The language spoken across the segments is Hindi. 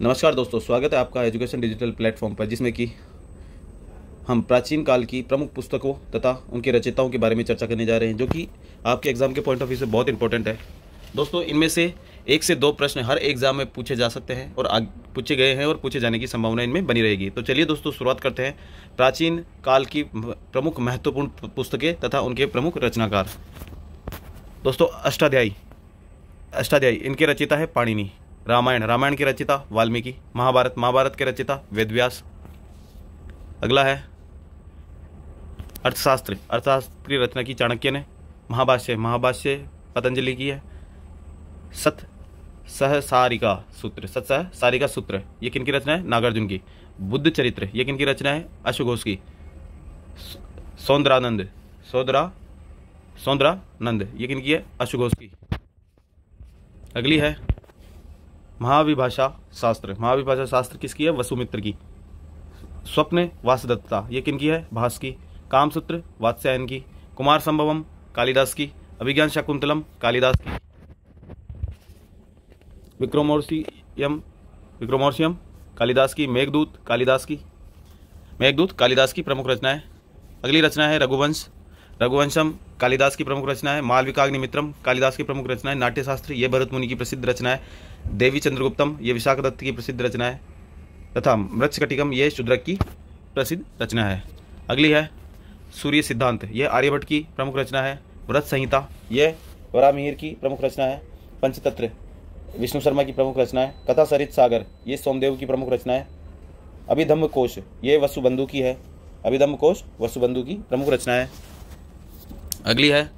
नमस्कार दोस्तों, स्वागत है आपका एजुकेशन डिजिटल प्लेटफॉर्म पर, जिसमें कि हम प्राचीन काल की प्रमुख पुस्तकों तथा उनके रचयिताओं के बारे में चर्चा करने जा रहे हैं, जो कि आपके एग्जाम के पॉइंट ऑफ व्यू से बहुत इंपॉर्टेंट है। दोस्तों, इनमें से 1 से 2 प्रश्न हर एग्जाम में पूछे जा सकते हैं और पूछे गए हैं और पूछे जाने की संभावना इनमें बनी रहेगी। तो चलिए दोस्तों, शुरुआत करते हैं प्राचीन काल की प्रमुख महत्वपूर्ण पुस्तकें तथा उनके प्रमुख रचनाकार। दोस्तों, अष्टाध्यायी इनके रचयिता है पाणिनि। रामायण के रचयिता वाल्मीकि। महाभारत के रचयिता वेदव्यास। अगला है अर्थशास्त्र की रचना की चाणक्य ने। महाभाष्य पतंजलि की है। सत्सहसारिका सूत्र ये किनकी रचना है? नागार्जुन की। बुद्ध चरित्र ये किनकी रचना है? अश्वघोष की। सौंदरानंद ये किनकी है? अश्वघोष की। अगली है महाविभाषा शास्त्र किसकी है? वसुमित्र की। स्वप्न वासदत्ता ये किनकी है? भास की। कामसूत्र वात्स्यायन की। कुमार संभवम कालिदास की। अभिज्ञान शाकुंतलम कालिदास की। विक्रमोर्वशीयम कालिदास की। मेघदूत कालिदास की प्रमुख रचना है। अगली रचना है रघुवंशम कालिदास की प्रमुख रचना है। मालविकाग्निमित्रम कालिदास की प्रमुख रचना है। नाट्यशास्त्र ये भरत मुनि की प्रसिद्ध रचना है। देवी चंद्रगुप्तम ये विशाखदत्त की प्रसिद्ध रचना है तथा मृच्छकटिकम ये शूद्रक की प्रसिद्ध रचना है। अगली है सूर्य सिद्धांत ये आर्यभट्ट की प्रमुख रचना है। व्रत संहिता ये वरामिहिर की प्रमुख रचना है। पंचतंत्र विष्णु शर्मा की प्रमुख रचना है। कथा सरित सागर ये सोमदेव की प्रमुख रचना है। अभिधम्म कोश ये वसुबंधु की है। वसुबंधु की प्रमुख रचना है। अगली है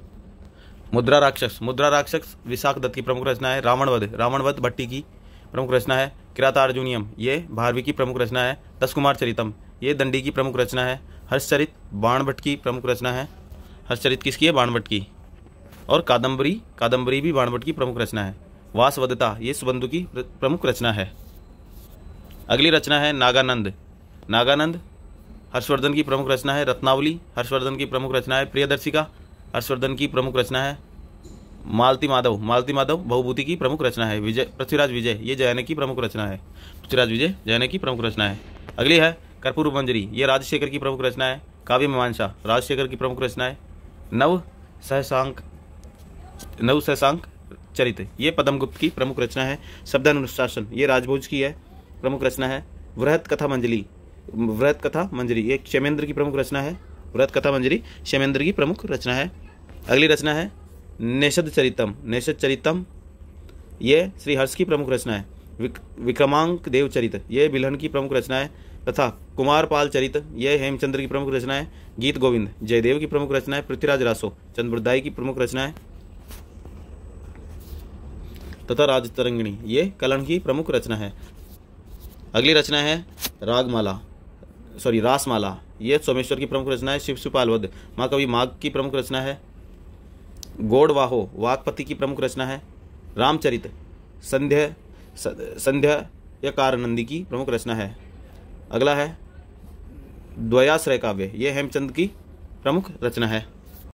मुद्रा राक्षस विशाखदत्त की प्रमुख रचना है। रावणवध भट्टी की प्रमुख रचना है। किरातार्जुनियम ये भारवी की प्रमुख रचना है। 10 कुमार चरितम ये दंडी की प्रमुख रचना है। हर्षचरित बाणभट्ट की प्रमुख रचना है। हर्षचरित किसकी है? बाणभट्ट की। और कादम्बरी भी बाणभट्ट की प्रमुख रचना है। वासवदता ये सुबंधु की प्रमुख रचना है। अगली रचना है नागानंद हर्षवर्धन की प्रमुख रचना है। रत्नावली हर्षवर्धन की प्रमुख रचना है। प्रियदर्शिका हर्षवर्धन की प्रमुख रचना है। मालती माधव बहुभूति की प्रमुख रचना है। पृथ्वीराज विजय ये जैन की प्रमुख रचना है। अगली है कर्पूर मंजरी ये राजशेखर की प्रमुख रचना है। काव्य मीमांसा राजशेखर की प्रमुख रचना है। नव सहसांक चरित ये पद्मगुप्त की प्रमुख रचना है। शब्दानुशासन ये राजभोज की है प्रमुख रचना है। वृहत कथा मंजरी ये क्षेमेंद्र की प्रमुख रचना है। क्षेमेंद्र की प्रमुख रचना है। अगली रचना है नेषद चरितम ये श्री हर्ष की प्रमुख रचना है। विक्रमांक देव चरित ये बिल्हन की प्रमुख रचना है तथा कुमारपाल चरित ये हेमचंद्र की प्रमुख रचना है। गीत गोविंद जयदेव की प्रमुख रचना है। पृथ्वीराज रासो चंद्रबुद्धाई की प्रमुख रचना है तथा राजतरंगिणी ये कलन की प्रमुख रचना है। अगली रचना है रासमाला ये सोमेश्वर की प्रमुख रचना है। शिवपाल वध महाकवि माघ की प्रमुख रचना है। गौड़वाहो वाकपति की प्रमुख रचना है। रामचरित संध्यायकारनंदी की प्रमुख रचना है। अगला है द्वयाश्रय काव्य ये हेमचंद की प्रमुख रचना है।